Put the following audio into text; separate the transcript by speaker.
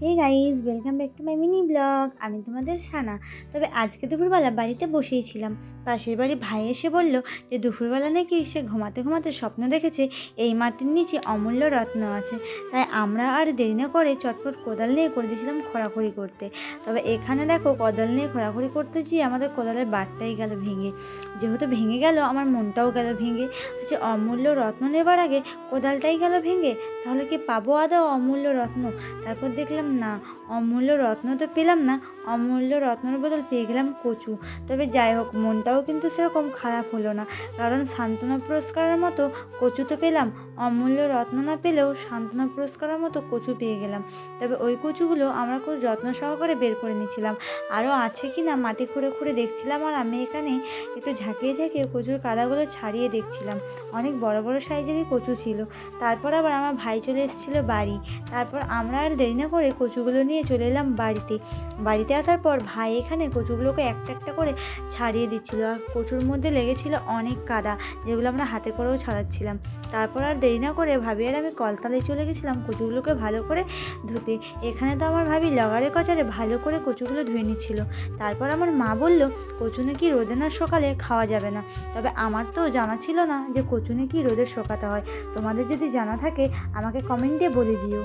Speaker 1: Hey guys, welcome back to my mini blog. আমি তোমাদের সানা। তবে আজকে দুপুরবেলা বাড়িতে বসেই ছিলাম। পাশের বাড়ি ভাই এসে বলল যে দুপুরবেলা নাকি সে ঘুমাতে ঘুমাতে স্বপ্ন দেখেছে এই মাটির নিচে অমূল্য রত্ন আছে। তাই আমরা আর দেরি না করে চটপট কোদাল নিয়ে করে দিয়েছিলাম খোঁড়াখুড়ি করতে। তবে এখানে দেখো, কোদাল নিয়ে খোঁড়াখুড়ি করতে গিয়ে আমাদের কোদালের বাটটাই গেল ভেঙে। যেহেতু ভেঙে গেল, আমার মনটাও গেল ভেঙে। যে অমূল্য রত্ন নেবার আগে কোদালটাই গেল ভেঙে, তাহলে কি পাবো আদৌ অমূল্য রত্ন? তারপর দেখলাম না, অমূল্য রত্ন তো পেলাম না, অমূল্য রত্নের বদল পেয়ে গেলাম কচু। তবে যাই হোক, মনটাও কিন্তু সেরকম খারাপ হলো না, কারণ সান্ত্বনা পুরস্কারের মতো কচু তো পেলাম। অমূল্য রত্ন না পেলেও সান্ত্বনা পুরস্কারের মতো কচু পেয়ে গেলাম। তবে ওই কচুগুলো আমরা খুব যত্ন সহকারে বের করে নিয়েছিলাম। আরও আছে কি না মাটি খুঁড়ে খুঁড়ে দেখছিলাম, আর আমি এখানে একটু ঝাঁকিয়ে ঝাঁকিয়ে কচুর কাদাগুলো ছাড়িয়ে দেখছিলাম। অনেক বড় বড় সাইজেরই কচু ছিল। তারপর আবার আমার ভাই চলে এসেছিলো বাড়ি। তারপর আমরা আর দেরি না করে কচুগুলো নিয়ে চলে এলাম বাড়িতে আসার পর ভাই এখানে কচুগুলোকে একটা একটা করে ছাড়িয়ে দিচ্ছিল, আর কচুর মধ্যে লেগেছিল অনেক কাদা, যেগুলো আমরা হাতে করেও ছাড়াচ্ছিলাম। তারপর আর দেরি না করে ভাবি আর আমি কলতলায় চলে গেছিলাম কচুগুলোকে ভালো করে ধুতে। এখানে তো আমার ভাবি লগারে কচারে ভালো করে কচুগুলো ধুয়ে নিচ্ছিল। তারপর আমার মা বলল কচু নাকি রোদে না সকালে খাওয়া যাবে না। তবে আমার তো জানা ছিল না যে কচু নাকি রোদে শোকাতে হয়। তোমাদের যদি জানা থাকে আমাকে কমেন্টে বলে দিও।